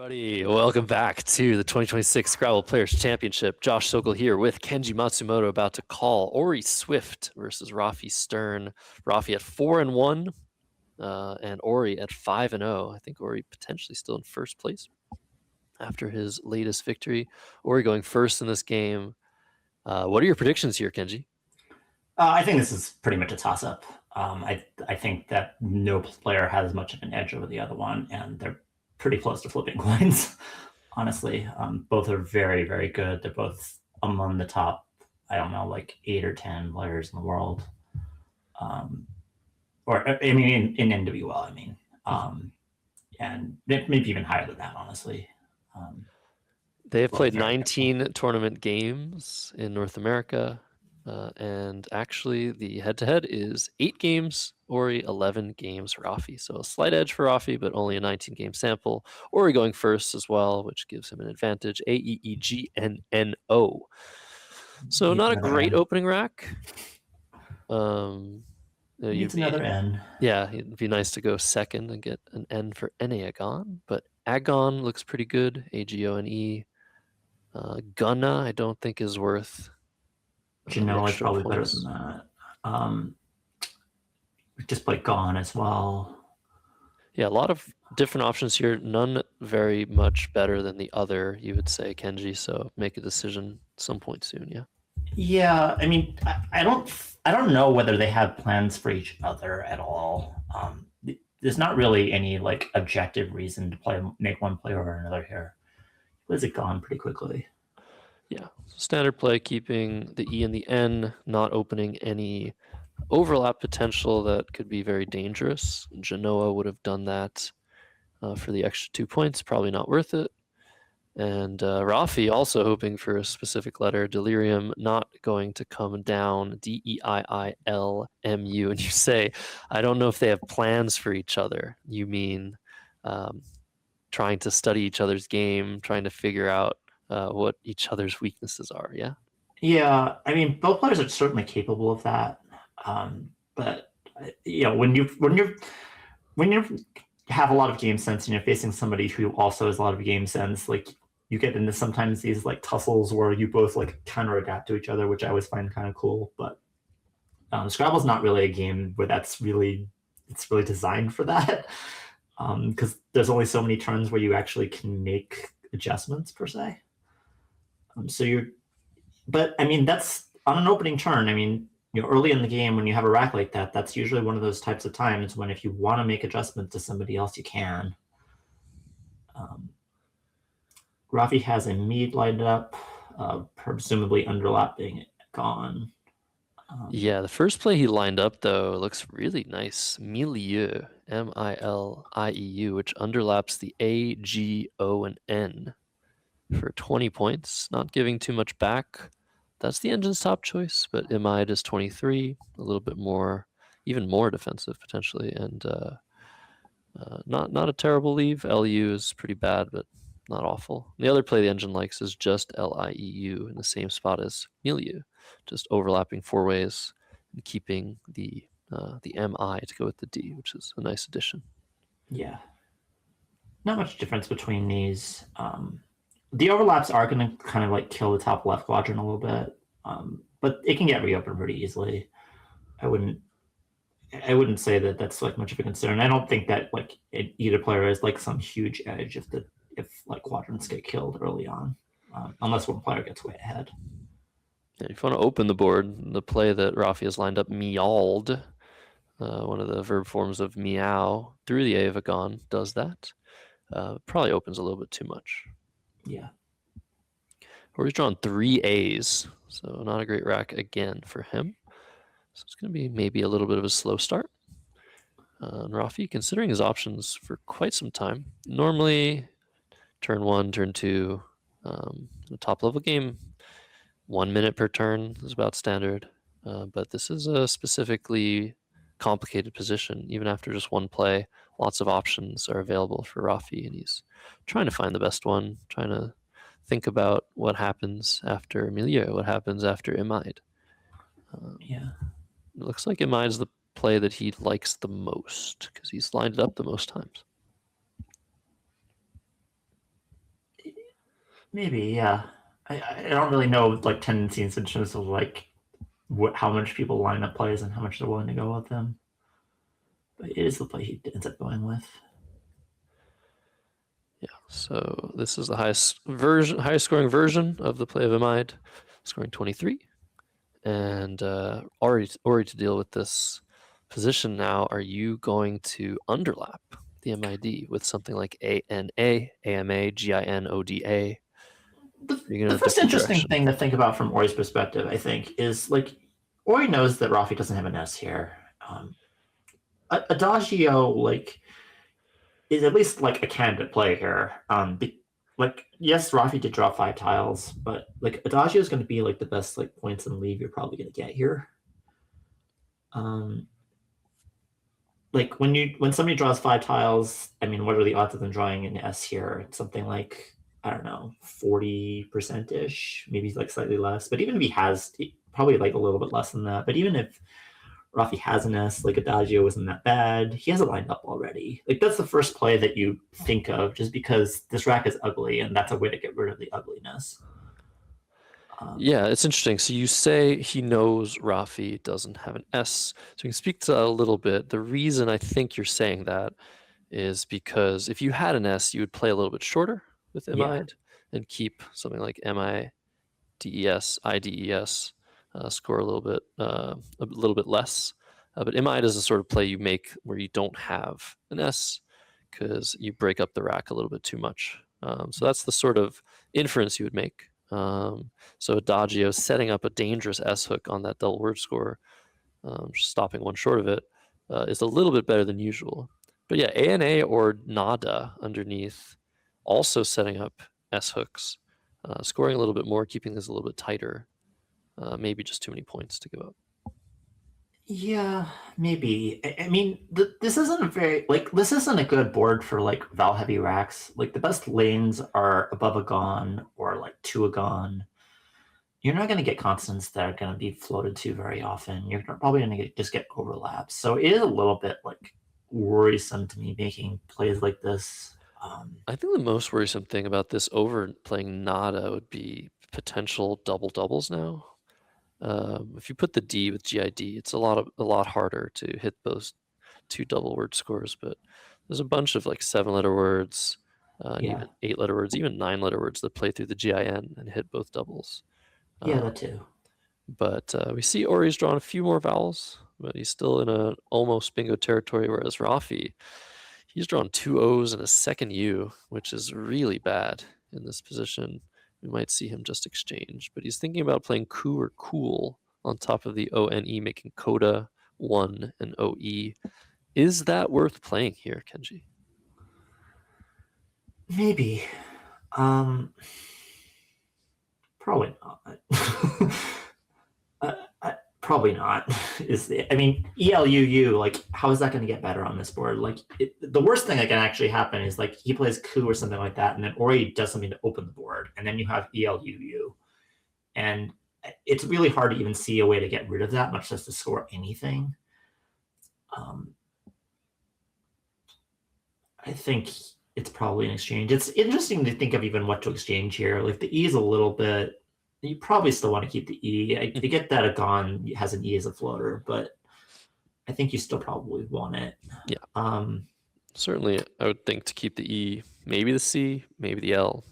everybody. Welcome back to the 2026 Scrabble Players Championship. Josh Sokol here with Kenji Matsumoto about to call Orry Swift versus Rafi Stern. Rafi at 4-1 and Orry at 5-0. I think Orry potentially still in first place after his latest victory. Orry going first in this game. What are your predictions here, Kenji? I think this is pretty much a toss-up. I think that no player has as much of an edge over the other one, and they're pretty close to flipping coins, honestly. Both are very, very good. They're both among the top, I don't know, like 8 or 10 players in the world. Or, I mean, in NWL, I mean. And maybe even higher than that, honestly. They have played 19 tournament games in North America. And actually, the head-to-head is 8 games, Orry 11 games, Rafi. So a slight edge for Rafi, but only a 19-game sample. Orry going first as well, which gives him an advantage. AEEGNNO. So not a great opening rack. Needs another N. Yeah, it'd be nice to go second and get an N for Eneagon, but Agon looks pretty good. AGONE. Gunna, I don't think is worth. Genoa is probably better than that. We just played Gone as well. Yeah, a lot of different options here. None very much better than the other, you would say, Kenji. So make a decision some point soon. Yeah. Yeah, I mean, I don't know whether they have plans for each other at all. There's not really any like objective reason to make one play over another here. Plays it Gone pretty quickly. Yeah, standard play, keeping the E and the N, not opening any overlap potential that could be very dangerous. Genoa would have done that for the extra 2 points, probably not worth it. And Rafi also hoping for a specific letter. Delirium not going to come down. DEIILMU. And you say, I don't know if they have plans for each other. You mean trying to study each other's game, trying to figure out what each other's weaknesses are. Yeah. Yeah, I mean, both players are certainly capable of that. But you know, when you have a lot of game sense and you're facing somebody who also has a lot of game sense, like you get into sometimes these like tussles where you both like counter adapt to each other, which I always find kind of cool. But Scrabble's not really a game where it's really designed for that, because there's only so many turns where you actually can make adjustments per se. But I mean, that's on an opening turn. I mean, early in the game when you have a rack like that, that's usually one of those types of times when if you want to make adjustments to somebody else, you can. Rafi has a mead lined up, presumably underlapping Gone. Yeah, the first play he lined up, though, looks really nice. Milieu, M-I-L-I-E-U, which underlaps the A, G, O, and N for 20 points, not giving too much back. That's the engine's top choice, but Imide is 23, a little bit more, even more defensive potentially, and not a terrible leave. LU is pretty bad, but not awful. The other play the engine likes is just LIEU in the same spot as Milieu, just overlapping 4 ways and keeping the MI to go with the D, which is a nice addition. Yeah. Not much difference between these. The overlaps are going to kind of like kill the top left quadrant a little bit, but it can get reopened pretty easily. I wouldn't say that that's like much of a concern. I don't think that like either player is like some huge edge if like quadrants get killed early on, unless one player gets way ahead. Yeah, if you want to open the board, the play that Rafi has lined up, meowed, one of the verb forms of meow through the A of Agon, does that. Probably opens a little bit too much. Yeah. Or he's drawn 3 A's, so not a great rack again for him. So it's going to be maybe a little bit of a slow start. And Rafi, considering his options for quite some time, normally turn 1, turn 2, a top level game, 1 minute per turn is about standard. But this is a specifically complicated position. Even after just one play, lots of options are available for Rafi, and he's trying to find the best one, trying to think about what happens after Milieu, what happens after Imide. Yeah. It looks like Imide is the play that he likes the most because he's lined it up the most times. Maybe, yeah. I don't really know like tendencies in terms of like how much people line up plays and how much they're willing to go with them. But it is the play he ends up going with. Yeah, so this is the highest scoring version of the play of Amide, scoring 23. And Orry to deal with this position now, are you going to underlap the MID with something like ANA, AMA, GINODA? The, You're going the in a first different interesting direction. thing to think about from Ori's perspective, I think, is like Ori knows that Rafi doesn't have an S here. Adagio like is at least like a candidate play here. Like yes, Rafi did draw 5 tiles, but like Adagio is going to be like the best like points in the league you're probably going to get here. Um, like when somebody draws 5 tiles, I mean, what are the odds of them drawing an S here? Something like I don't know, 40% ish, maybe like slightly less. But even if he has, probably like a little bit less than that. But even if Rafi has an S, like Adagio isn't that bad. He has it lined up already. Like that's the first play that you think of, just because this rack is ugly, and that's a way to get rid of the ugliness. Yeah, it's interesting. So you say he knows Rafi doesn't have an S. So you can speak to that a little bit. The reason I think you're saying that is because if you had an S, you would play a little bit shorter with Yeah, MID and keep something like MIDES, IDES, score a little bit less. But MID is a sort of play you make where you don't have an S because you break up the rack a little bit too much. So that's the sort of inference you would make. So Adagio setting up a dangerous S hook on that double word score, stopping one short of it, is a little bit better than usual. But yeah, ANA or Nada underneath, also setting up S hooks, scoring a little bit more, keeping this a little bit tighter. Maybe just too many points to give up. yeah, maybe. I mean, this isn't a very like this isn't a good board for like Val heavy racks. Like the best lanes are above a gone or like to a gone. You're not going to get constants that are going to be floated to very often. You're probably going to just get overlaps. So it is a little bit like worrisome to me making plays like this. I think the most worrisome thing about this over playing Nada would be potential double doubles now. If you put the D with GID, it's a lot harder to hit those two double word scores. But there's a bunch of like 7-letter words, and Yeah, even 8-letter words, even 9-letter words that play through the GIN and hit both doubles. yeah, Uh, that too. but we see Ori's drawn a few more vowels, but he's still in a almost bingo territory. Whereas Rafi, he's drawn 2 O's and a second U, which is really bad in this position. We might see him just exchange, but he's thinking about playing coup or cool on top of the ONE, making coda 1 and OE. Is that worth playing here, Kenji? Maybe. Um, Probably not. Probably not. I mean, ELUU, like, how is that going to get better on this board? Like, the worst thing that can actually happen is, like, he plays coup or something like that, and then Ori does something to open the board, and then you have ELUU. And it's really hard to even see a way to get rid of that, much less to score anything. I think it's probably an exchange. It's interesting to think of even what to exchange here. Like, the E is a little bit. You probably still want to keep the E. I get that a Gon has an E as a floater, but I think you still probably want it. Yeah. Certainly, I would think to keep the E, maybe the C, maybe the L,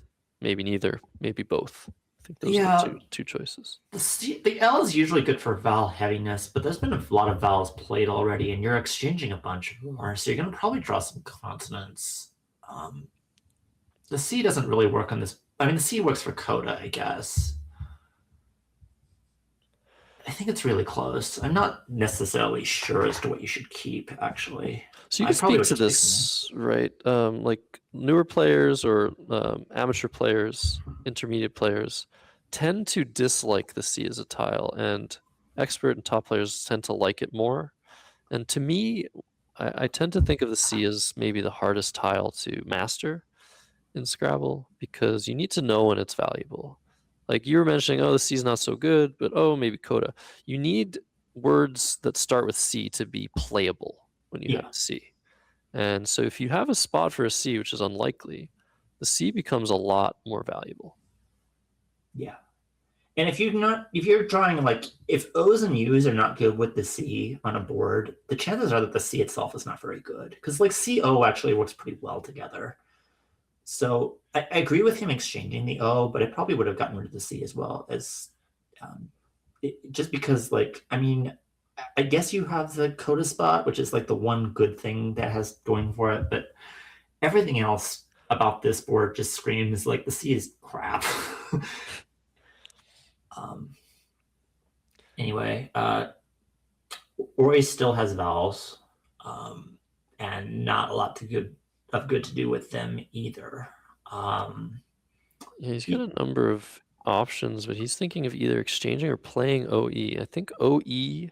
maybe neither, maybe both. I think those are the Yeah, two choices. the L is usually good for vowel heaviness, but there's been a lot of vowels played already, and you're exchanging a bunch more, so you're going to probably draw some consonants. Um, the C doesn't really work on this. I mean, the C works for coda, I guess. I think it's really close. I'm not necessarily sure as to what you should keep, actually. So you I can probably speak would to just take something. this, right? Like newer players or amateur players, intermediate players tend to dislike the C as a tile, and expert and top players tend to like it more. And to me, I tend to think of the C as maybe the hardest tile to master in Scrabble because you need to know when it's valuable. Like you were mentioning, oh, the C is not so good, but oh, maybe coda. You need words that start with C to be playable when you have Yeah, C. And so if you have a spot for a C, which is unlikely, the C becomes a lot more valuable. Yeah. And if you're drawing like if O's and U's are not good with the C on a board, the chances are that the C itself is not very good. Because like CO actually works pretty well together. So I agree with him exchanging the O, but I probably would have gotten rid of the C as well as just because like I mean I guess you have the coda spot, which is like the one good thing that has going for it, but everything else about this board just screams like the C is crap. um, anyway, Orry still has vowels, and not a lot of good to do with them either. Yeah, he's got He, a number of options, but he's thinking of either exchanging or playing OE. I think OE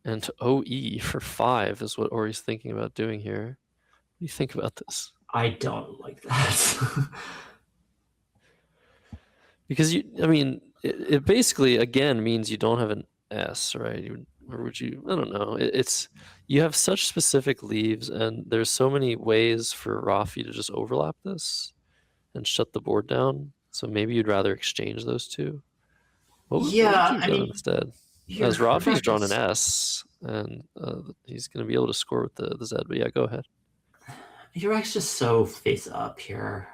and OE for 5 is what Ori's thinking about doing here. What do you think about this? I don't like that. Because I mean, it basically again means you don't have an S, right? Or would you? I don't know. It's you have such specific leaves, and there's so many ways for Rafi to just overlap this and shut the board down. So maybe you'd rather exchange those two. What would Yeah, you have I done mean, instead? your As Rafi's rack drawn an is S, and he's going to be able to score with the Z. But yeah, go ahead. your rack's just so face up here.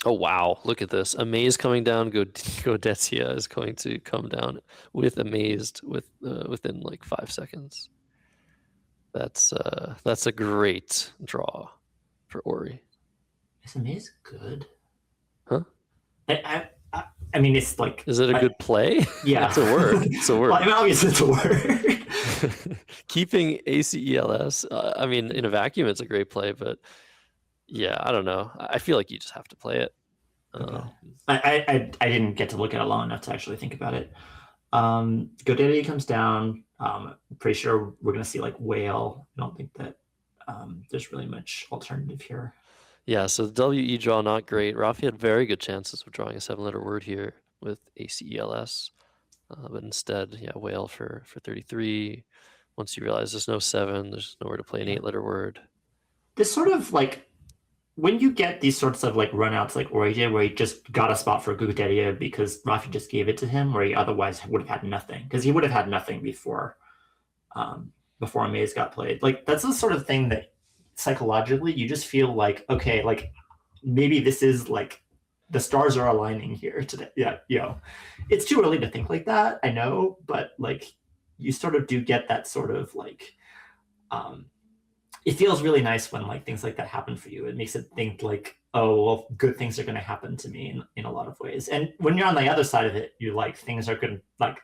Oh wow! Look at this. Amaze coming down. Godetia is going to come down with Amazed within like 5 seconds. That's a great draw for Ori. Is Amaze good? Huh? I mean, it's like Is it a good play? yeah. It's a word. It's a Well, I word. mean, obviously it's a word. Keeping ACELS. I mean, in a vacuum, it's a great play, but yeah, I don't know. I feel like you just have to play it. Okay. Uh, I didn't get to look at it long enough to actually think about it. Godaddy comes down. Pretty sure we're gonna see like whale. I don't think that there's really much alternative here. Yeah, so the WE draw not great. Rafi had very good chances of drawing a 7-letter word here with ACELS, but instead, yeah, whale for 33. Once you realize there's no 7, there's nowhere to play an Yeah. 8-letter word. This sort of like when you get these sorts of like runouts like Orry did, where he just got a spot for Godaddy because Rafi just gave it to him, where he otherwise would have had nothing because he would have had nothing um, before Amaze got played. Like that's the sort of thing that psychologically you just feel like okay, like maybe this is like the stars are aligning here today. Yeah, it's too early to think like that. I know, but like you sort of do get that sort of like um, it feels really nice when like things like that happen for you. It makes it think like, oh, well, good things are going to happen to me in a lot of ways. And when you're on the other side of it, you like things are going to like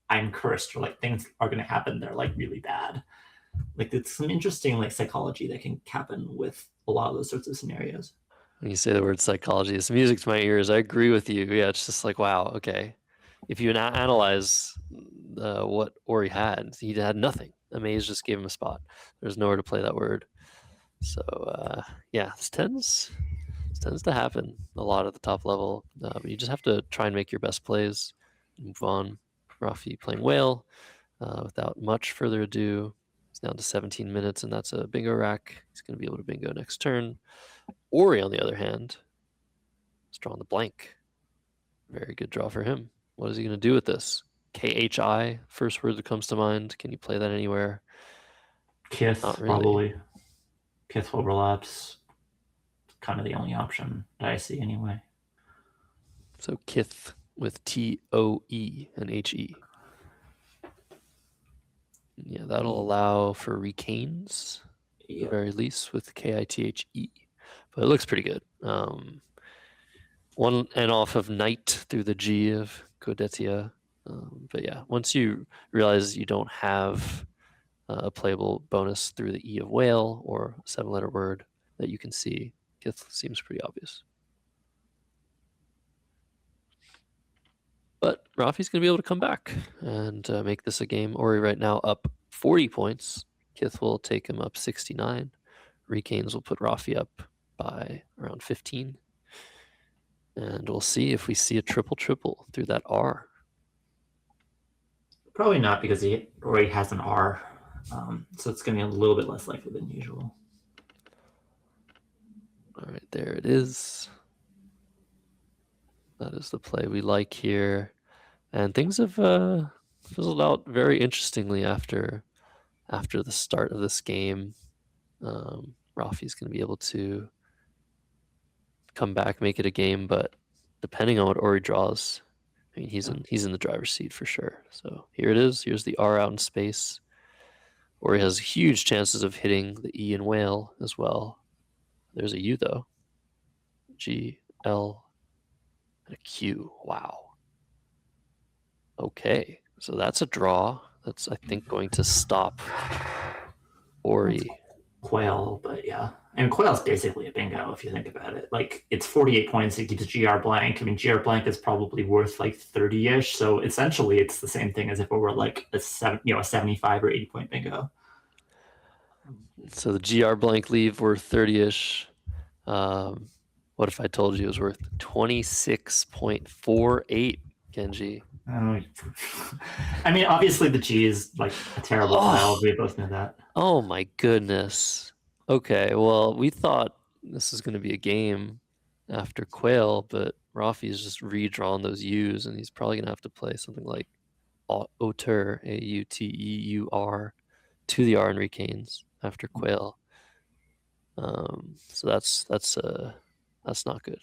I'm cursed or like things are going to happen. They're like really bad. Like it's some interesting like psychology that can happen with a lot of those sorts of scenarios. When you say the word psychology, it's music to my ears. I agree with you. Yeah, it's just like, wow, okay. If you analyze what Ori had, he had nothing. Amaze just gave him a spot. There's nowhere to play that word. So yeah, this tends to happen a lot at the top level. But you just have to try and make your best plays, move on. Rafi playing whale without much further ado. It's down to 17 minutes, and that's a bingo rack. He's going to be able to bingo next turn. Ori, on the other hand, is drawing the blank. Very good draw for him. What is he going to do with this? KHI, first word that comes to mind. Can you play that anywhere? Kith, Not really. probably. Kith overlaps. Kind of the only option that I see anyway. So Kith with TOE and HE. Yeah, that'll allow for recanes, at the very least, with KITHE. But it looks pretty good. One and off of knight through the G of Godetia. But yeah, once you realize you don't have a playable bonus through the E of whale or a 7-letter word that you can see, Kith seems pretty obvious. But Rafi's going to be able to come back and make this a game. Ori right now up 40 points. Kith will take him up 69. Recanes will put Rafi up by around 15. And we'll see if we see a triple through that R. Probably not because he already has an R. So it's going to be a little bit less likely than usual. All right, there it is. That is the play we like here. And things have fizzled out very interestingly after the start of this game. Rafi's going to be able to come back, make it a game, but depending on what Orry draws, I mean, he's in the driver's seat for sure. So here it is. Here's the R out in space. Orry has huge chances of hitting the E in whale as well. There's a U though. G, L, and a Q. Wow. Okay, so that's a draw. That's, I think, going to stop Orry. Quail, but yeah. And Quail's basically a bingo if you think about it. Like, it's 48 points, it keeps GR blank. I mean, GR blank is probably worth like 30-ish, so essentially it's the same thing as if it were like a 75 or 80 point bingo. So the GR blank leave worth 30-ish. What if I told you it was worth 26.48, Kenji? I mean, obviously the G is like a terrible tile. We both know that. Oh my goodness. Okay, well, we thought this is going to be a game after Quail, but Rafi's just redrawn those U's, and he's probably going to have to play something like Auteur, A-U-T-E-U-R, to the R Enricanes after Quail. So that's not good.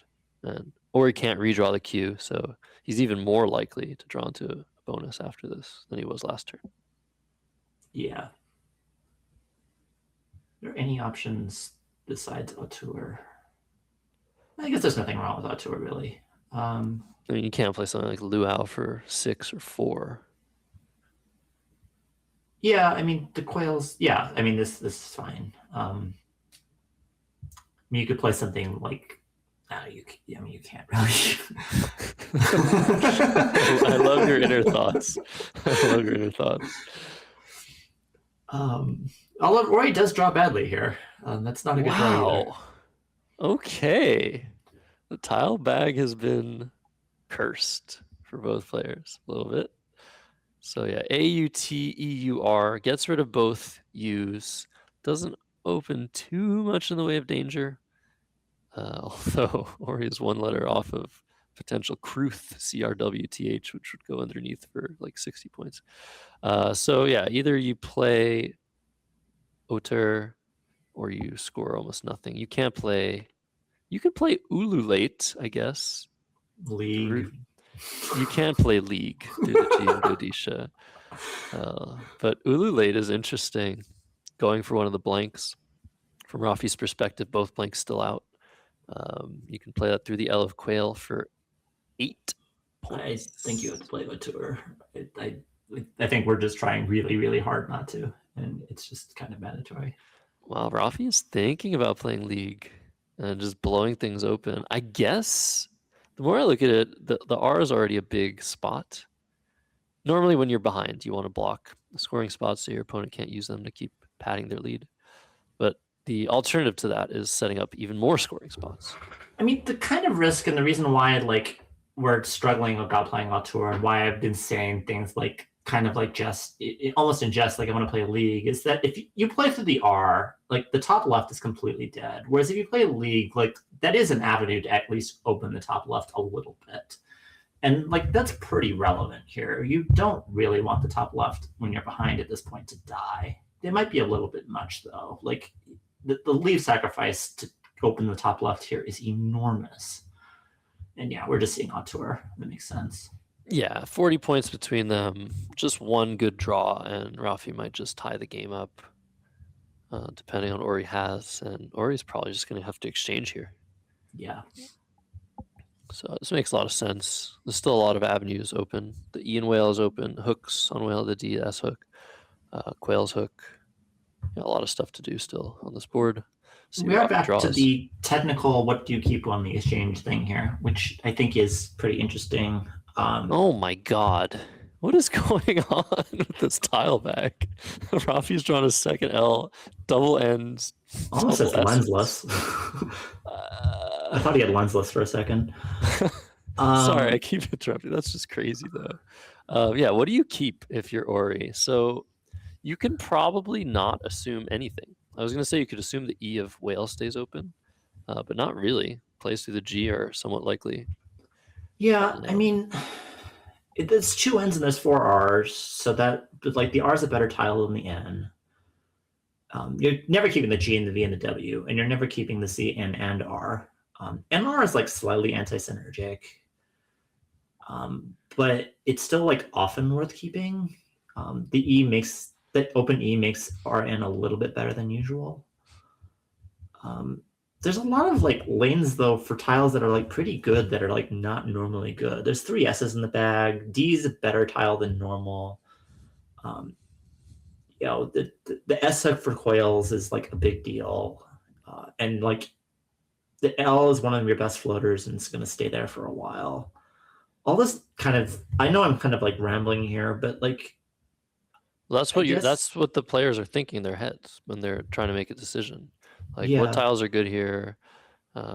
Or he can't redraw the Q, so he's even more likely to draw into a bonus after this than he was last turn. Yeah. Are there any options besides Auteur? I guess there's nothing wrong with Auteur, really. I mean, you can't play something like Luau for 6 or 4. Yeah, I mean, the Quails, yeah, I mean, this is fine. I mean, you could play something like, you can't really. I love your inner thoughts. Although Roy does draw badly here. That's not a good draw either. Okay. The tile bag has been cursed for both players a little bit. So yeah, A-U-T-E-U-R gets rid of both U's. Doesn't open too much in the way of danger. Although Orry is one letter off of potential Cruth, C-R-W-T-H, which would go underneath for like 60 points. So yeah, either you play Auteur or you score almost nothing. You can't play. You can play Ululate, I guess. League. You can't play League through the G and Godisha. But Ululate is interesting. Going for one of the blanks. From Rafi's perspective, both blanks still out. You can play that through the L of Quail for 8 points. I think you have to play Auteur. I think we're just trying really, really hard not to, and it's just kind of mandatory. Wow, Rafi is thinking about playing League and just blowing things open. I guess the more I look at it, the R is already a big spot. Normally when you're behind, you want to block the scoring spots so your opponent can't use them to keep padding their lead. But the alternative to that is setting up even more scoring spots. I mean, the kind of risk and the reason why we're struggling about playing Auteur and why I've been saying things like kind of like just almost in jest, like I want to play a League, is that if you play through the R, like the top left is completely dead. Whereas if you play a League, like that is an avenue to at least open the top left a little bit. And like that's pretty relevant here. You don't really want the top left when you're behind at this point to die. It might be a little bit much though. Like the leave sacrifice to open the top left here is enormous. And yeah, we're just seeing Auteur. That makes sense. Yeah, 40 points between them. Just one good draw, and Rafi might just tie the game up, depending on what Orry has. And Orry's probably just going to have to exchange here. Yeah. So this makes a lot of sense. There's still a lot of avenues open. The E in whale is open. Hooks on whale, the D, S hook. Quail's hook. Yeah, a lot of stuff to do still on this board. We are back to the technical what do you keep on the exchange thing here, which I think is pretty interesting. Oh my god. What is going on with this tile bag? Rafi's drawn a second L, double ends. Almost says lensless. I thought he had lensless for a second. Sorry, I keep interrupting. That's just crazy though. Yeah, what do you keep if you're Orry? So you can probably not assume anything. I was going to say you could assume the E of whale stays open, but not really. Plays through the G are somewhat likely. Yeah, I mean, There's two N's and there's four R's, so that like the R is a better tile than the N. You're never keeping the G and the V and the W, and you're never keeping the C, N, and R. NR is like slightly anti-synergic, but it's still like often worth keeping. The open E makes RN a little bit better than usual. There's a lot of like lanes though for tiles that are like pretty good that are like not normally good. There's 3 S's in the bag. D is a better tile than normal. The S hook for coils is like a big deal, and like the L is one of your best floaters and it's going to stay there for a while. All this kind of, I know I'm kind of like rambling here, but like Well, that's what the players are thinking in their heads when they're trying to make a decision. Like what tiles are good here,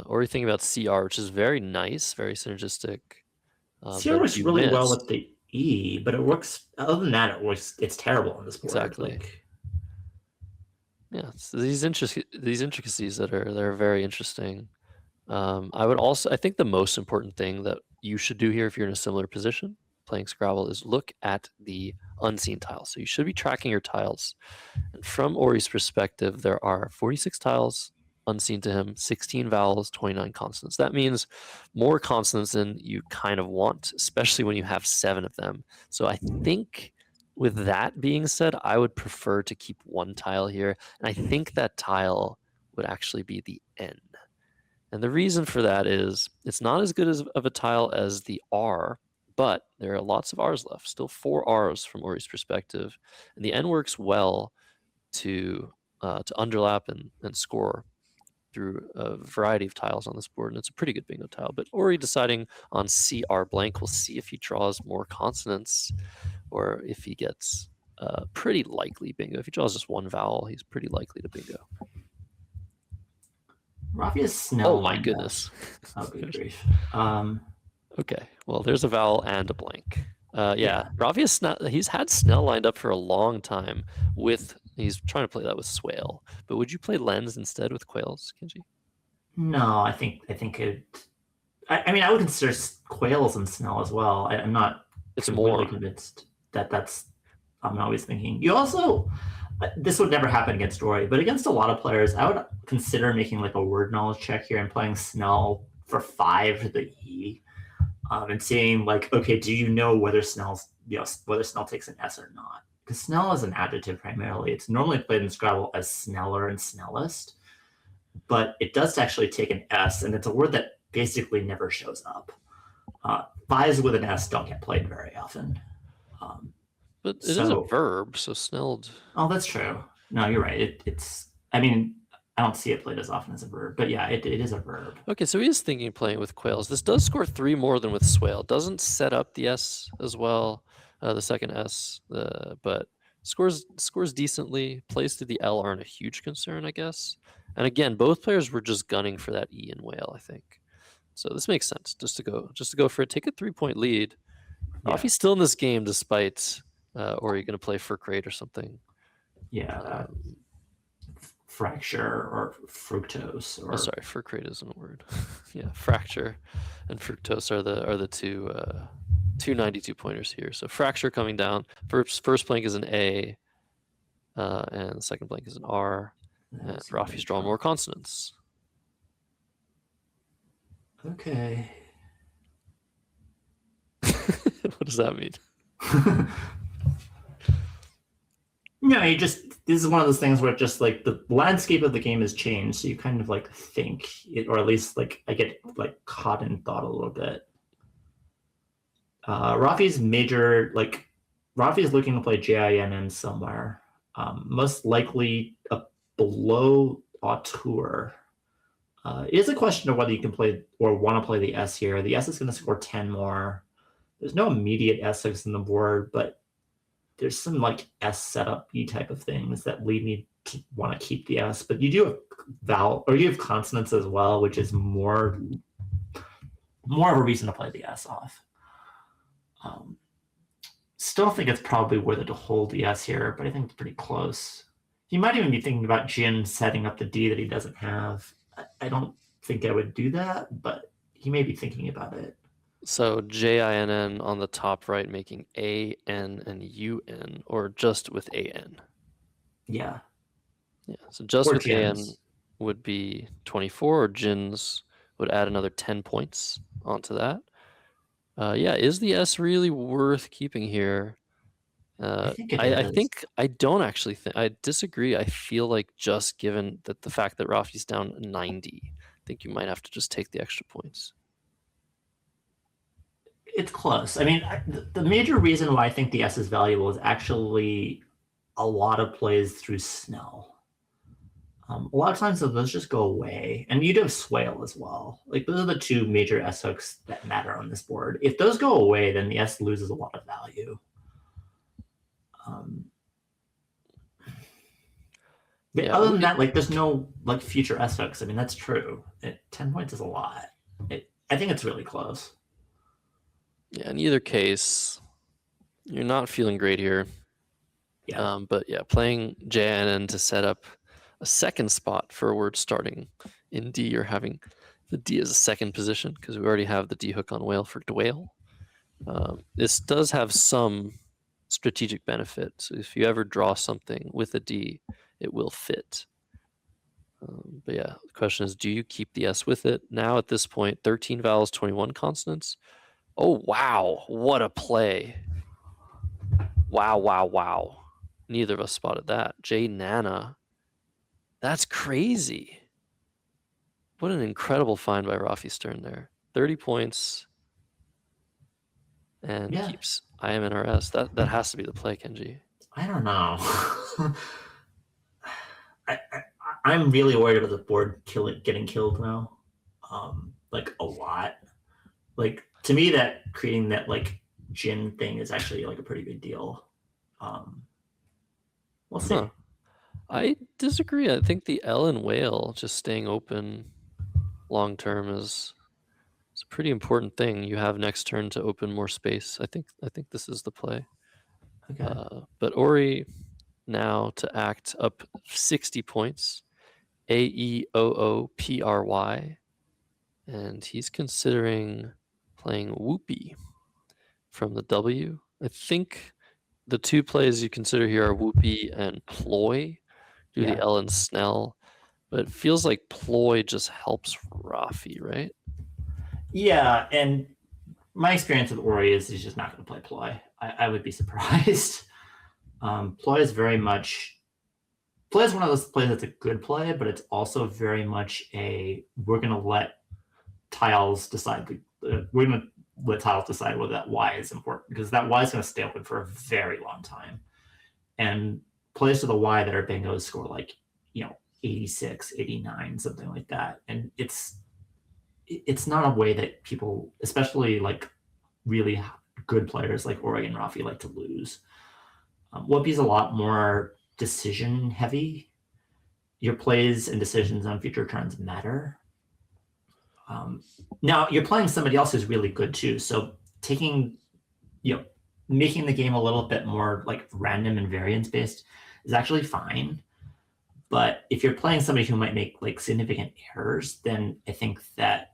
or you think about CR, which is very nice, very synergistic. CR works really well with the E, but it works. Other than that, it's terrible on this board. Exactly. Yeah, so these intricacies that are very interesting. I think the most important thing that you should do here if you're in a similar position playing Scrabble is look at the unseen tiles. So you should be tracking your tiles. And from Orry's perspective, there are 46 tiles unseen to him, 16 vowels, 29 consonants. That means more consonants than you kind of want, especially when you have 7 of them. So I think with that being said, I would prefer to keep one tile here. And I think that tile would actually be the N. And the reason for that is it's not as good of a tile as the R, but there are lots of R's left. Still 4 R's from Orry's perspective. And the N works well to underlap and score through a variety of tiles on this board. And it's a pretty good bingo tile. But Orry deciding on CR blank, we'll see if he draws more consonants or if he gets pretty likely bingo. If he draws just one vowel, he's pretty likely to bingo. Rafi is Snell. Oh my goodness. Oh, good grief. Okay, well, there's a vowel and a blank. Rafi is Snell. He's had Snell lined up for a long time he's trying to play that with Swale. But would you play Lens instead with Quails, Kenji? No, I think it. I mean, I would consider Quails and Snell as well. I'm not. It's more really convinced that that's. I'm always thinking. You also. This would never happen against Orry, but against a lot of players, I would consider making like a word knowledge check here and playing Snell for 5 to the E, and seeing like, okay, do you know whether Snell takes an S or not? Because Snell is an adjective primarily. It's normally played in Scrabble as Sneller and Snellest, but it does actually take an S, and it's a word that basically never shows up. 5s with an S don't get played very often. But it is a verb, so snelled. Oh, that's true. No, you're right. It's. I mean, I don't see it played as often as a verb, but yeah, it is a verb. Okay, so he is thinking of playing with Quails. This does score 3 more than with Swale. Doesn't set up the S as well, the second S, but scores decently. Plays to the L aren't a huge concern, I guess. And again, both players were just gunning for that E in Whale, I think. So this makes sense just to go for it. Take a 3-point lead. Yeah. Rafi's still in this game despite. Or are you going to play Fur Crate or something? Yeah. Fracture or fructose. Or... Oh, sorry, Fur Crate isn't a word. Yeah, fracture and fructose are the two 92 pointers here. So fracture coming down. First blank is an A, and the second blank is an R. And Rafi's drawing more consonants. Okay. What does that mean? No, this is one of those things where just like the landscape of the game has changed, so you kind of like think it, or at least like I get like caught in thought a little bit. Rafi's looking to play JINN somewhere, most likely below Auteur. It is a question of whether you can play or want to play the S here. The S is going to score 10 more. There's no immediate S hooks in the board, but there's some like S setup type of things that lead me to want to keep the S. But you do have vowel, or you have consonants as well, which is more of a reason to play the S off. Still think it's probably worth it to hold the S here, but I think it's pretty close. He might even be thinking about Jin setting up the D that he doesn't have. I don't think I would do that, but he may be thinking about it. So JINN on the top right, making AN and UN, or just with AN. Yeah. Yeah, so just Or with AN Jins. would be 24, or JINS would add another 10 points onto that. Yeah, is the S really worth keeping here? I think it I is. think I don't actually think I disagree. I feel like just given that the fact that Rafi's down 90, I think you might have to just take the extra points. It's close. I mean, the major reason why I think the S is valuable is actually a lot of plays through snow. A lot of times those just go away, and you do have swale as well. Like those are the two major S hooks that matter on this board. If those go away, then the S loses a lot of value. But Yeah, other than that, like there's no like future S hooks. I mean, that's true. 10 points is a lot. I think it's really close. yeah. In either case, you're not feeling great here. Yeah. But yeah, playing JNN to set up a second spot for a word starting in D, or having the D as a second position, because we already have the D hook on whale for dwale. This does have some strategic benefit. So if you ever draw something with a D, it will fit. But yeah, the question is, do you keep the S with it? Now at this point, 13 vowels, 21 consonants. Oh, wow. What a play. Wow, wow, wow. Neither of us spotted that. J Nana. That's crazy. What an incredible find by Rafi Stern there. 30 points and Yeah. keeps IMNRS. That has to be the play, Kenji. I don't know. I'm really worried about the board getting killed now. Like a lot. Like to me, that creating that like gin thing is actually like a pretty big deal. Um, we'll see. Huh. I disagree. I think the L and whale just staying open long term is a pretty important thing. You have next turn to open more space. I think this is the play. Okay. But Orry now to act up 60 points. AEOOPRY. And he's considering playing Whoopee from the W. I think the two plays you consider here are Whoopee and Ploy. Do the Yeah. L and Snell. But it feels like Ploy just helps Rafi, right? Yeah, and my experience with Ori is he's just not going to play Ploy. I would be surprised. Ploy is very much Play is one of those plays that's a good play, but it's also very much a we're going to let tiles decide. We're going to let tiles decide whether that Y is important because that Y is going to stay open for a very long time. And plays to the Y that are bingos score like 86, 89, something like that. And it's not a way that people, especially like really good players like Orry and Rafi, like to lose. Whoopi's a lot more decision heavy. Your plays and decisions on future turns matter. Now you're playing somebody else who's really good too. So taking, making the game a little bit more like random and variance based is actually fine. But if you're playing somebody who might make like significant errors, then I think that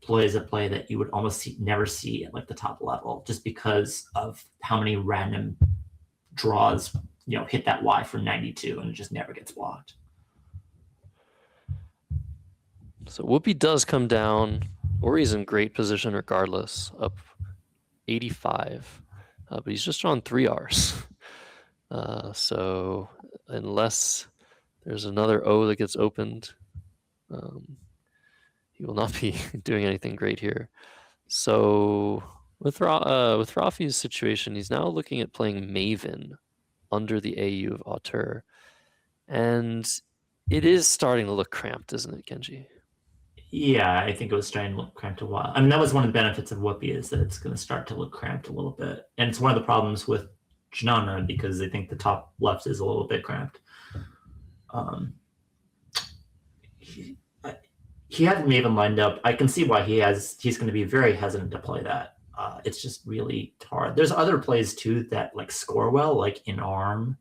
play is a play that you would almost never see at like the top level, just because of how many random draws hit that Y for 92 and it just never gets blocked. So Whoopi does come down. Ori's in great position regardless, up 85. But he's just drawn 3 Rs. So unless there's another O that gets opened, he will not be doing anything great here. So with Rafi's situation, he's now looking at playing Maven under the AU of Auteur. And it is starting to look cramped, isn't it, Kenji? Yeah, I think it was starting to look cramped a while. I mean, that was one of the benefits of Whoopi is that it's going to start to look cramped a little bit. And it's one of the problems with Janana because I think the top left is a little bit cramped. He had Maven lined up. I can see why he's going to be very hesitant to play that. It's just really hard. There's other plays too that like score well, like in arm,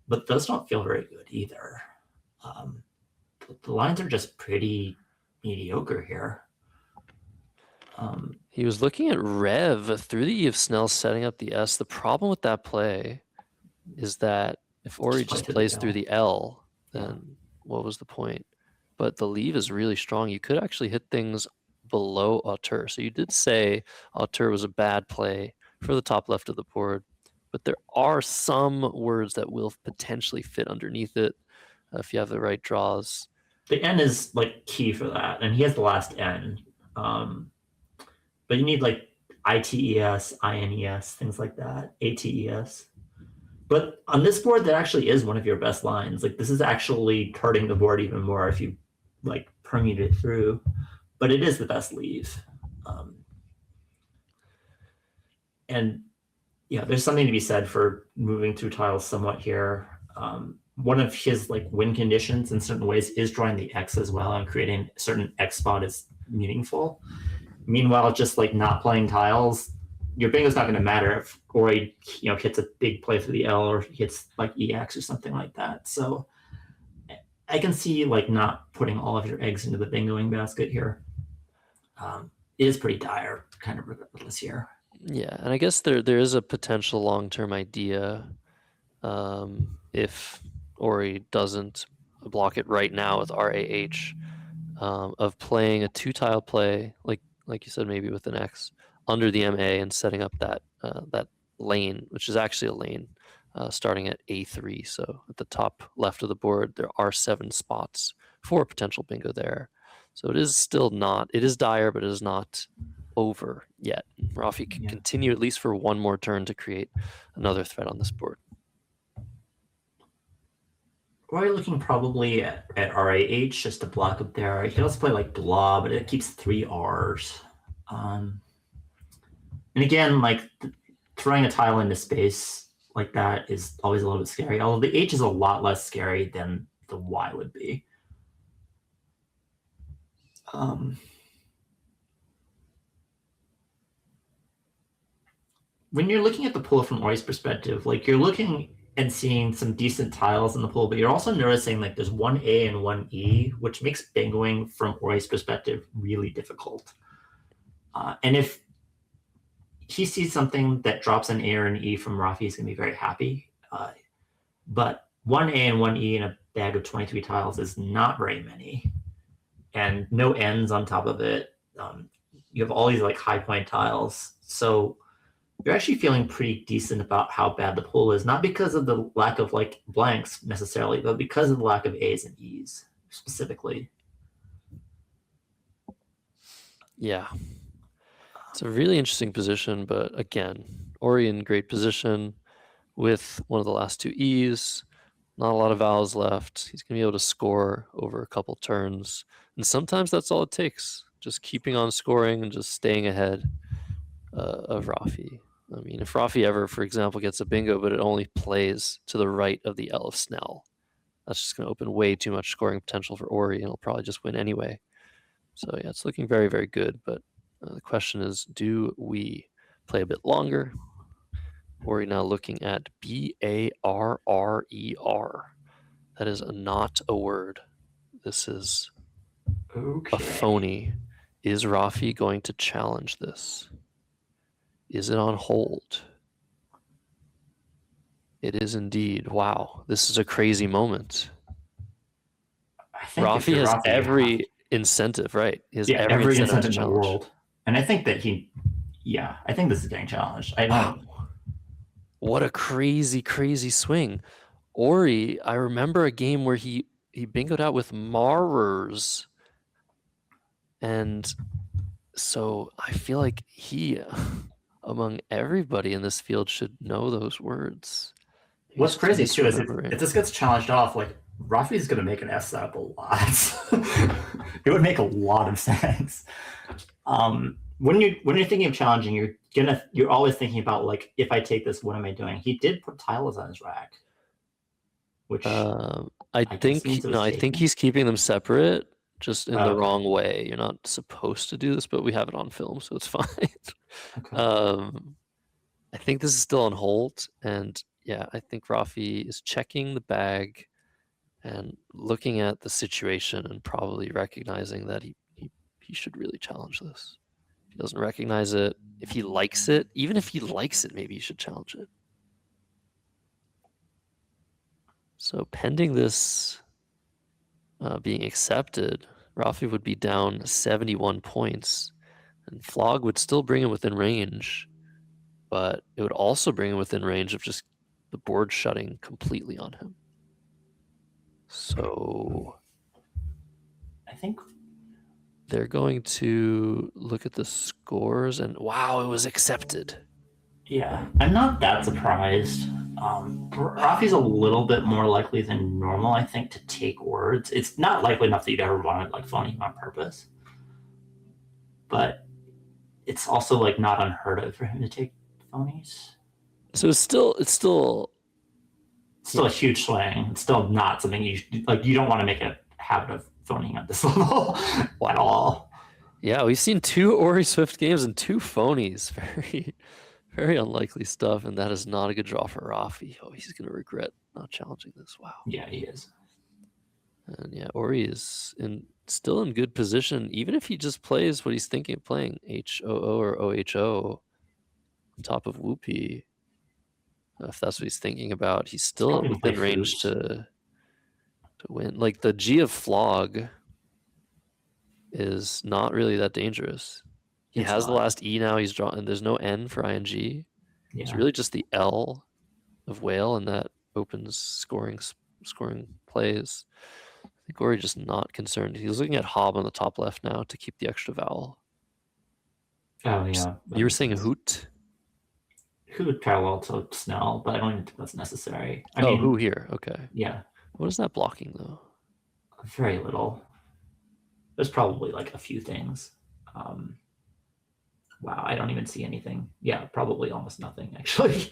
but those don't feel very good either. The lines are just pretty mediocre here. He was looking at Rev through the E of Snell, setting up the S. The problem with that play is that if Orry play just through the plays through L. the L, Yeah. then what was the point? But the leave is really strong. You could actually hit things below auteur. So you did say auteur was a bad play for the top left of the board, but there are some words that will potentially fit underneath it if you have the right draws. The N is like key for that, and he has the last N. But you need like ITES, INES, things like that, ATES. But on this board, that actually is one of your best lines. Like this is actually hurting the board even more if you like permute it through. But it is the best leave. And yeah, there's something to be said for moving through tiles somewhat here. One of his like win conditions in certain ways is drawing the X as well, and creating a certain X spot is meaningful. Meanwhile, just like not playing tiles, your bingo's not going to matter if Orry hits a big play for the L or hits like EX or something like that. So I can see like not putting all of your eggs into the bingoing basket here. It is pretty dire, kind of regardless here. Yeah, and I guess there is a potential long-term idea if Orry doesn't block it right now with RAH of playing a two-tile play, like you said, maybe with an X under the MA and setting up that that lane, which is actually a lane starting at A3. So at the top left of the board, there are 7 spots for potential bingo there. So it is still not, it is dire, but it is not over yet. Rafi can continue at least for one more turn to create another threat on this board. We're looking probably at RAH just to block up there. He can also play like blah, but it keeps 3 R's. And again, like throwing a tile into space like that is always a little bit scary. Although the H is a lot less scary than the Y would be. When you're looking at the pool from Orry's perspective, like you're looking and seeing some decent tiles in the pool, but you're also noticing like there's one A and one E, which makes bingoing from Orry's perspective really difficult. And if he sees something that drops an A or an E from Rafi, he's going to be very happy. But one A and one E in a bag of 23 tiles is not very many. And no ends on top of it. You have all these like high point tiles. So you're actually feeling pretty decent about how bad the pool is, not because of the lack of like blanks necessarily, but because of the lack of A's and E's specifically. Yeah. It's a really interesting position, but again, Orry in great position with one of the last 2 E's, not a lot of vowels left. He's going to be able to score over a couple turns. And sometimes that's all it takes, just keeping on scoring and just staying ahead of Rafi. I mean, if Rafi ever, for example, gets a bingo, but it only plays to the right of the L of Snell, that's just going to open way too much scoring potential for Orry, and he'll probably just win anyway. So yeah, it's looking very, very good. But the question is, do we play a bit longer? Orry now looking at BARRER. That is not a word. This is a phony. Is Rafi going to challenge this? Is it on hold? It is indeed. Wow, this is a crazy moment. Rafi has Rafi, every incentive, right? He has every incentive in the challenge. world. And I think that I think this is getting challenged. I don't. Wow. What a crazy, crazy swing. Orry, I remember a game where he bingoed out with Marrers. And so I feel like he, among everybody in this field, should know those words. What's crazy too is if this gets challenged off, like Rafi's going to make an S out of a lot. It would make a lot of sense. When you're thinking of challenging, you're always thinking about like, if I take this, what am I doing? He did put tiles on his rack, which I think he's keeping them separate, just in the wrong way. You're not supposed to do this, but we have it on film, so it's fine. I think this is still on hold, and yeah, I think Rafi is checking the bag and looking at the situation and probably recognizing that he should really challenge this. He doesn't recognize it. If he likes it, even if he likes it, maybe you should challenge it. So pending this being accepted, Rafi would be down 71 points, and Flog would still bring him within range, but it would also bring him within range of just the board shutting completely on him. So I think they're going to look at the scores, and wow, it was accepted. Yeah, I'm not that surprised. Rafi's a little bit more likely than normal, I think, to take words. It's not likely enough that you'd ever want to like phone him on purpose, but it's also like not unheard of for him to take phonies. So it's still a huge swing. It's still not something you like. You don't want to make a habit of phoning at this level at all. Yeah, we've seen 2 Orry Swift games and 2 phonies. Very unlikely stuff, and that is not a good draw for Rafi. Oh, he's going to regret not challenging this. Wow. Yeah, he is. And yeah, Orry is still in good position, even if he just plays what he's thinking of playing, HOO or OHO, on top of Whoopee. If that's what he's thinking about, he's still within range to win. Like the G of Flog is not really that dangerous. He has the last E now. He's drawn, and there's no N for ING. Yeah. It's really just the L of whale, and that opens scoring plays. I think Orry just not concerned. He's looking at Hob on the top left now to keep the extra vowel. Oh yeah. You were saying hoot? Hoot parallel to Snell, but I don't even think that's necessary. I mean, who here? Okay. Yeah. What is that blocking though? Very little. There's probably like a few things. Wow, I don't even see anything. Yeah, probably almost nothing actually.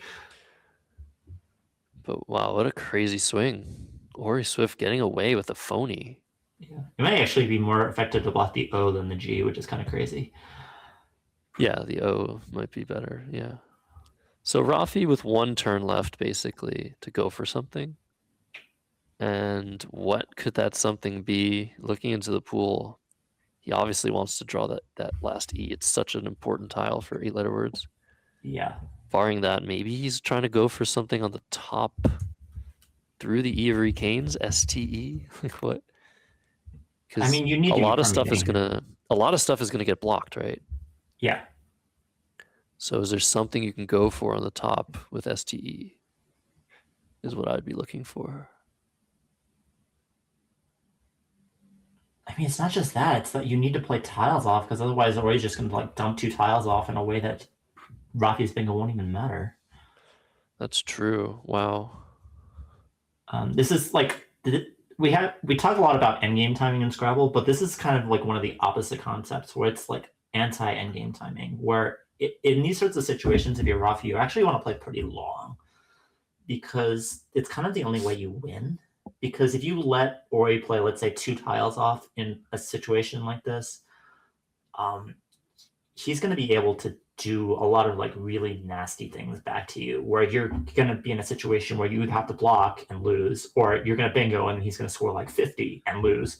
But wow, what a crazy swing. Orry Swift getting away with a phony. Yeah, it might actually be more effective to block the O than the G, which is kind of crazy. Yeah, the O might be better. Yeah. So Rafi with 1 turn left, basically, to go for something. And what could that something be? Looking into the pool, he obviously wants to draw that last E. It's such an important tile for 8-letter words. Yeah. Barring that, maybe he's trying to go for something on the top through the E of Recanes, STE. Like what? I mean, you need a lot of stuff is gonna get blocked, right? Yeah. So is there something you can go for on the top with STE? Is what I'd be looking for. I mean, it's not just that. It's that you need to play tiles off, because otherwise Orry's just going to like dump 2 tiles off in a way that Rafi's bingo won't even matter. That's true. Wow. This is like we talk a lot about endgame timing in Scrabble, but this is kind of like one of the opposite concepts where it's like anti-endgame timing, where in these sorts of situations, if you're Rafi, you actually want to play pretty long, because it's kind of the only way you win. Because if you let Orry play, let's say, 2 tiles off in a situation like this, he's going to be able to do a lot of like really nasty things back to you, where you're going to be in a situation where you would have to block and lose, or you're going to bingo and he's going to score like 50 and lose.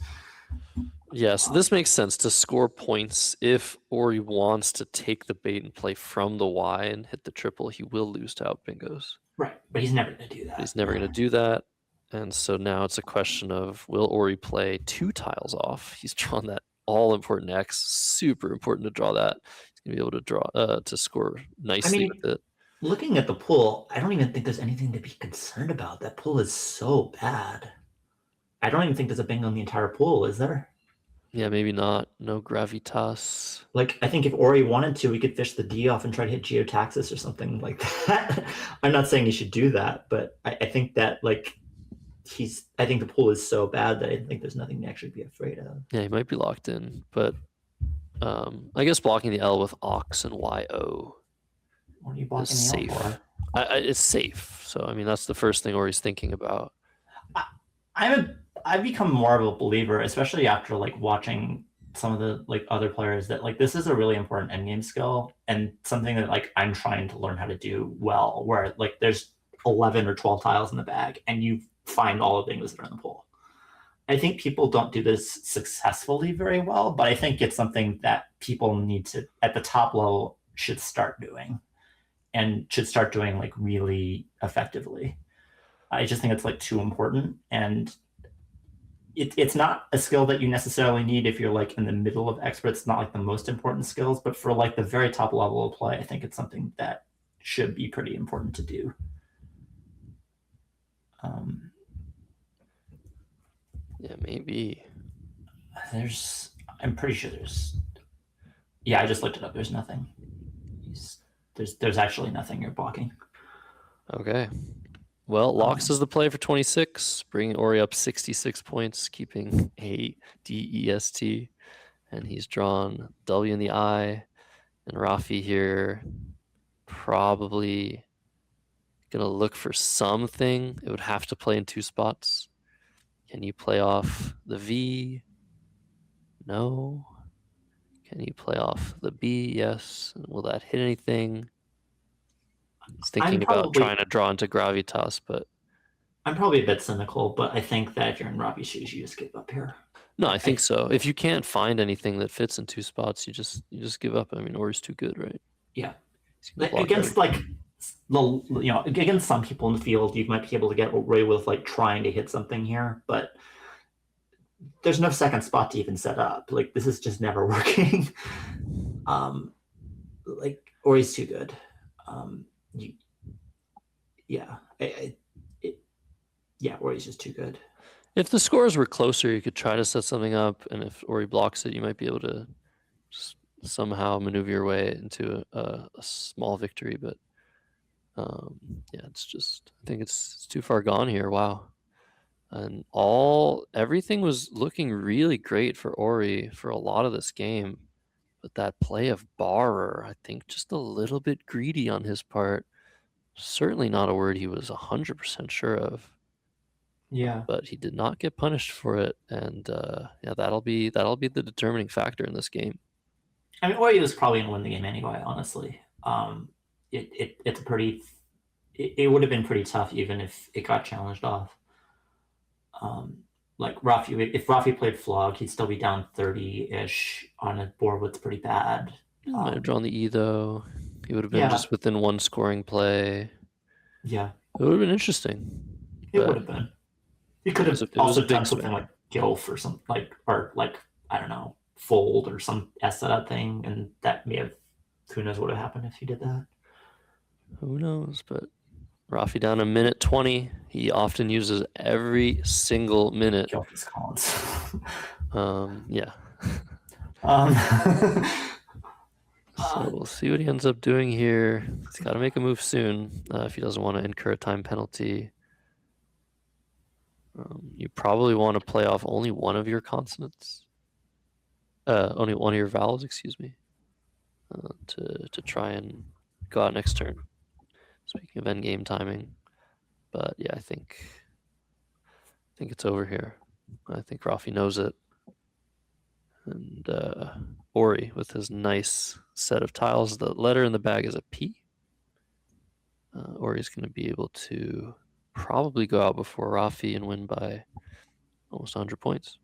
Yeah, so this makes sense to score points. If Orry wants to take the bait and play from the Y and hit the triple, he will lose to out bingos. Right, but he's never going to do that. He's never going to do that. And so now it's a question of, will Orry play 2 tiles off? He's drawn that all-important X. Super important to draw that. He's going to be able to draw to score nicely with it. Looking at the pool, I don't even think there's anything to be concerned about. That pool is so bad. I don't even think there's a bingo in the entire pool, is there? Yeah, maybe not. No gravitas. Like, I think if Orry wanted to, we could fish the D off and try to hit Geotaxis or something like that. I'm not saying he should do that, but I think that, like, I think the pool is so bad that I think there's nothing to actually be afraid of. Yeah, he might be locked in, but I guess blocking the L with Ox and YO what are you blocking is safe. It's safe. So, I mean, that's the first thing Orry's thinking about. I've become more of a believer, especially after like watching some of the like other players, that like this is a really important endgame skill and something that like I'm trying to learn how to do well, where like there's 11 or 12 tiles in the bag and you find all of the things that are in the pool. I think people don't do this successfully very well, but I think it's something that people need to, at the top level, should start doing, and should start doing like really effectively. I just think it's like too important, and it's not a skill that you necessarily need if you're like in the middle of experts. It's not like the most important skills, but for like the very top level of play, I think it's something that should be pretty important to do. Yeah, maybe. I'm pretty sure yeah, I just looked it up. There's nothing. There's actually nothing you're blocking. Okay. Well, locks is the play for 26, bringing Orry up 66 points, keeping a DEST, and he's drawn W in the I, and Rafi here probably gonna look for something. It would have to play in 2 spots. Can you play off the V? No. Can you play off the B? Yes. And will that hit anything? He's thinking about trying to draw into Gravitas, but I'm probably a bit cynical, but I think that if you're in Rafi's shoes, you just give up here. no, I think so. If you can't find anything that fits in 2 spots, you just give up. I mean, Orry's too good, right? Yeah. Against everything. Against some people in the field, you might be able to get away with like trying to hit something here, but there's no second spot to even set up. Like this is just never working. Like Orry's too good. Orry's just too good. If the scores were closer, you could try to set something up, and if Orry blocks it, you might be able to just somehow maneuver your way into a small victory. But yeah, it's just, I think it's too far gone here. Wow. And everything was looking really great for Orry for a lot of this game. But that play of Barrer, I think just a little bit greedy on his part. Certainly not a word he was 100% sure of. Yeah. But he did not get punished for it, and yeah, that'll be the determining factor in this game. I mean, Orry was probably going to win the game anyway. Honestly, it's a pretty. It would have been pretty tough even if it got challenged off. Like Rafi, if Rafi played Flog, he'd still be down 30-ish on a board that's pretty bad. He might have drawn the E though. He would have been just within 1 scoring play. Yeah, it would have been interesting. It would have been. He could have also done something like Gilf or something or I don't know, fold or some setup thing, and that may have, who knows what would have happened if he did that. Who knows? But Rafi down a minute 20. He often uses every single minute. Gilf is Collins. Yeah. So we'll see what he ends up doing here. He's got to make a move soon if he doesn't want to incur a time penalty. You probably want to play off only one of your consonants. Only one of your vowels, excuse me. To try and go out next turn. Speaking of endgame timing. But yeah, I think it's over here. I think Rafi knows it. And Orry with his nice set of tiles. The letter in the bag is a P. Orry's going to be able to probably go out before Rafi and win by almost 100 points.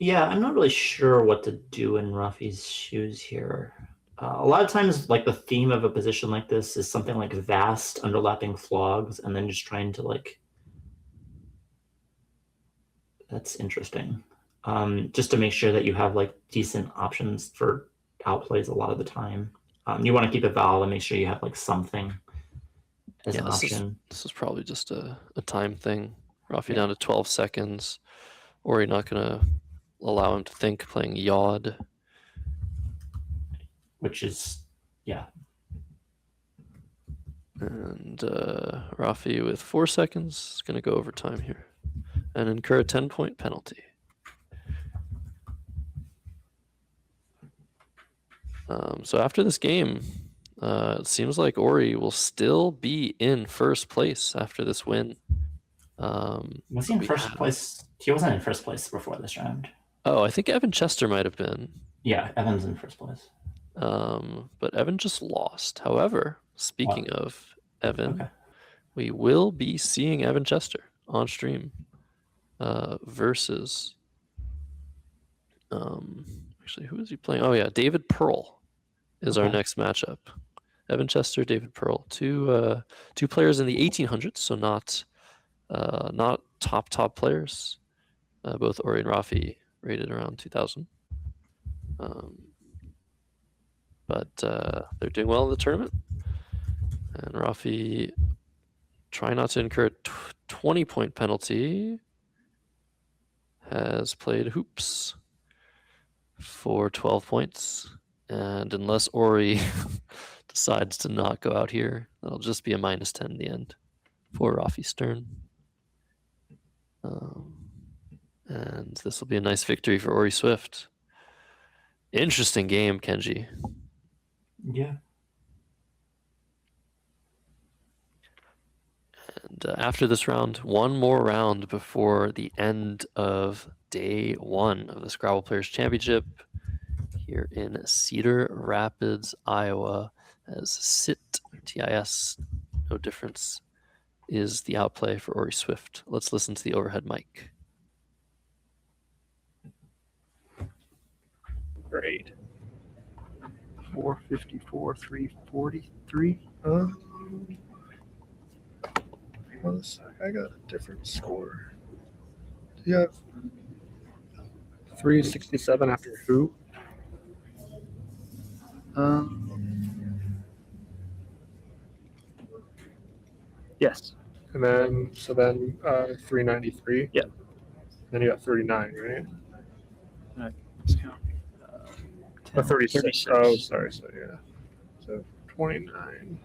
Yeah, I'm not really sure what to do in Rafi's shoes here. A lot of times, like the theme of a position like this is something like vast underlapping flogs, and then just trying to like. That's interesting. Just to make sure that you have like decent options for outplays a lot of the time. You want to keep a vowel and make sure you have like something as an option. This is probably just a time thing. Rafi down to 12 seconds. Orry not going to allow him to think, playing Yod. Which is, yeah. And Rafi with 4 seconds is going to go over time here and incur a 10-point penalty. So after this game, it seems like Orry will still be in first place after this win. Was he in first place? He wasn't in first place before this round. Oh, I think Evan Chester might have been. Yeah, Evan's in first place. But Evan just lost. However, speaking of Evan, we will be seeing Evan Chester on stream versus actually, who is he playing? Oh yeah, David Pearl is our next matchup. Evan Chester, David Pearl, two players in the 1800s, so not top players. Both Orry and Rafi rated around 2000. But they're doing well in the tournament. And Rafi, trying not to incur a 20-point penalty, has played hoops for 12 points. And unless Orry decides to not go out here, that'll just be a -10 in the end for Rafi Stern. And this will be a nice victory for Orry Swift. Interesting game, Kenji. Yeah. And after this round, one more round before the end of day 1 of the Scrabble Players Championship here in Cedar Rapids, Iowa, as SIT, TIS, no difference, is the outplay for Orry Swift. Let's listen to the overhead mic. Great. 454, 343. One sec, I got a different score. Do you have 367 after who? Yes. And then, 393? Yep. Then you got 39, right? Let's count. 36. Oh, sorry. So, yeah. So, 29,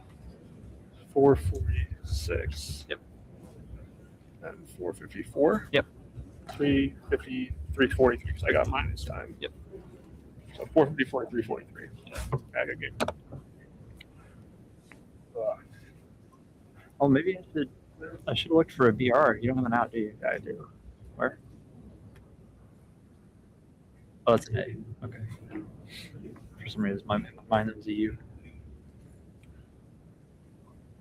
446. Yep. And 454. Yep. 350, 343, because I got mine this time. Yep. So 454 and 343. Yeah, good game. Oh, maybe I should have looked for a BR. You don't have an out, do you? Yeah, I do. Where? Oh, it's an A. Okay. For some reason, mine is a U.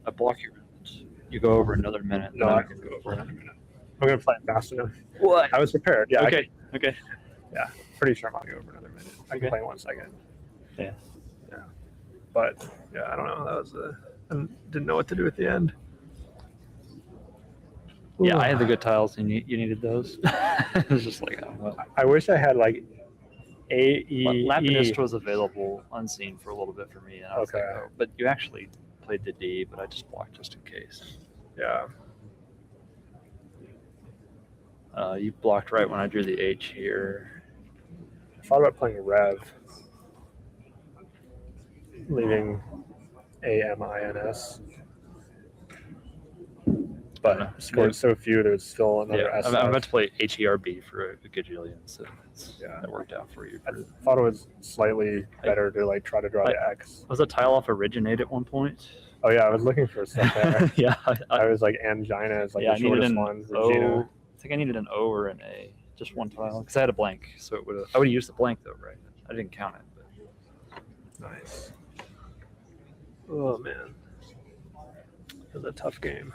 I block your minutes. You go over another minute. No, I can go over another minute. I'm going to play it fast enough. What? I was prepared. Yeah. Okay. Okay. Yeah. Pretty sure I'm going to go over another minute. I can play in 1 second. Yeah. Yeah. But, yeah, I don't know. That was I didn't know what to do at the end. Yeah, I had the good tiles, and you needed those. It was just like, I wish I had like A, E, Lapinist E. was available unseen for a little bit for me, and I was like, Okay. oh, but you actually played the D, but I just blocked just in case. Yeah. You blocked right when I drew the H here. I thought about playing Rev, leaving AMINS. But scored so few, there's still another S. I'm about to play HERB for a gajillion, so Yeah. that worked out for you. I thought it was slightly better to like try to draw the X. Was a tile off originate at one point? Oh yeah, I was looking for stuff there. Yeah, I was like angina is like yeah, the I needed shortest an one. O. Regina. I think I needed an O or an A, just one tile, because I had a blank, so it would I would have used the blank though, right? I didn't count it. But. Nice. Oh man, it was a tough game.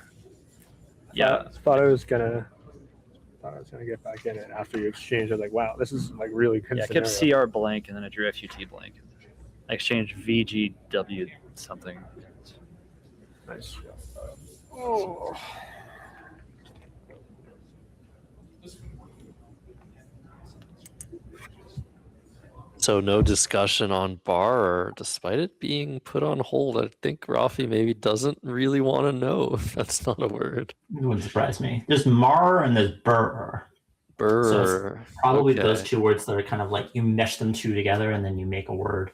Yeah, thought I was gonna get back in it after you exchanged. I was like, wow, this is like really good. yeah, I kept CR blank and then I drew FUT blank. I exchanged VGW something. Nice. Oh. So no discussion on bar, despite it being put on hold. I think Rafi maybe doesn't really want to know if that's not a word. It wouldn't surprise me. There's mar and there's burr. Burr. So it's probably okay. those two words that are kind of like you mesh them two together and then you make a word.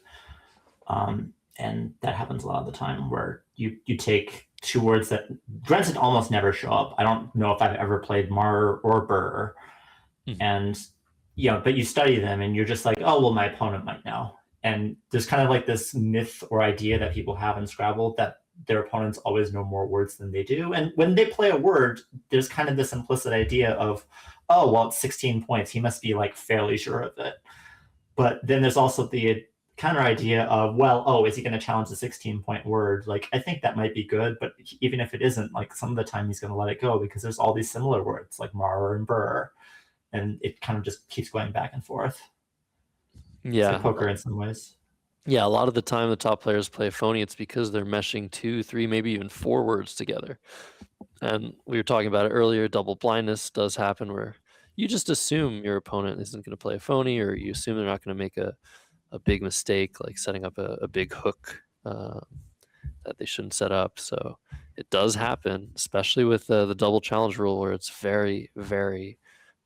And that happens a lot of the time where you take two words that granted almost never show up. I don't know if I've ever played mar or burr. And but you study them and you're just like, oh, well, my opponent might know. And there's kind of like this myth or idea that people have in Scrabble that their opponents always know more words than they do. And when they play a word, there's kind of this implicit idea of, oh, well, it's 16 points. He must be like fairly sure of it. But then there's also the counter idea of, well, oh, is he going to challenge the 16-point word? Like, I think that might be good, but even if it isn't, like, some of the time he's going to let it go because there's all these similar words like mar and burr, and it kind of just keeps going back and forth. It's Yeah. like poker in some ways. Yeah, a lot of the time the top players play phony. It's because they're meshing 2, 3, maybe even 4 words together. And we were talking about it earlier. Double blindness does happen where you just assume your opponent isn't going to play a phony, or you assume they're not going to make a big mistake, like setting up a big hook that they shouldn't set up. So it does happen, especially with the double challenge rule, where it's very, very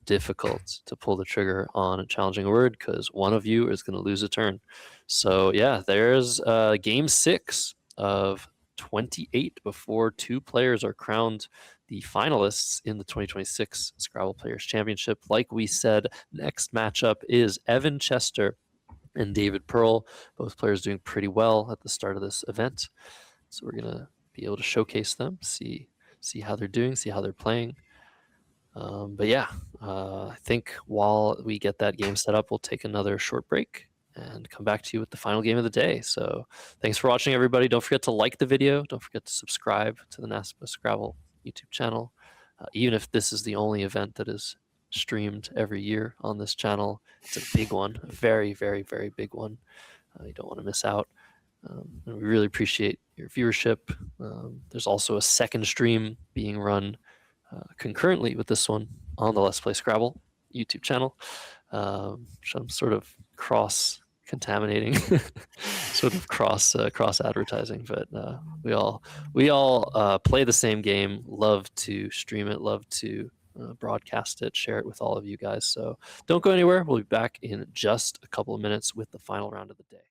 difficult to pull the trigger on a challenging word because one of you is going to lose a turn. So yeah, there's game 6 of 28 before 2 players are crowned the finalists in the 2026 Scrabble Players Championship. Like we said, next matchup is Evan Chester and David Pearl, both players doing pretty well at the start of this event. So we're gonna be able to showcase them, see how they're doing, see how they're playing. But yeah, I think while we get that game set up, we'll take another short break and come back to you with the final game of the day. So thanks for watching, everybody. Don't forget to like the video. Don't forget to subscribe to the NASPA Scrabble YouTube channel. Even if this is the only event that is streamed every year on this channel, it's a big one, a very, very, very big one. You don't want to miss out. And we really appreciate your viewership. There's also a second stream being run concurrently with this one on the Let's Play Scrabble YouTube channel. Which I'm sort of cross-contaminating, sort of cross advertising, but we all play the same game, love to stream it, love to broadcast it, share it with all of you guys. So don't go anywhere. We'll be back in just a couple of minutes with the final round of the day.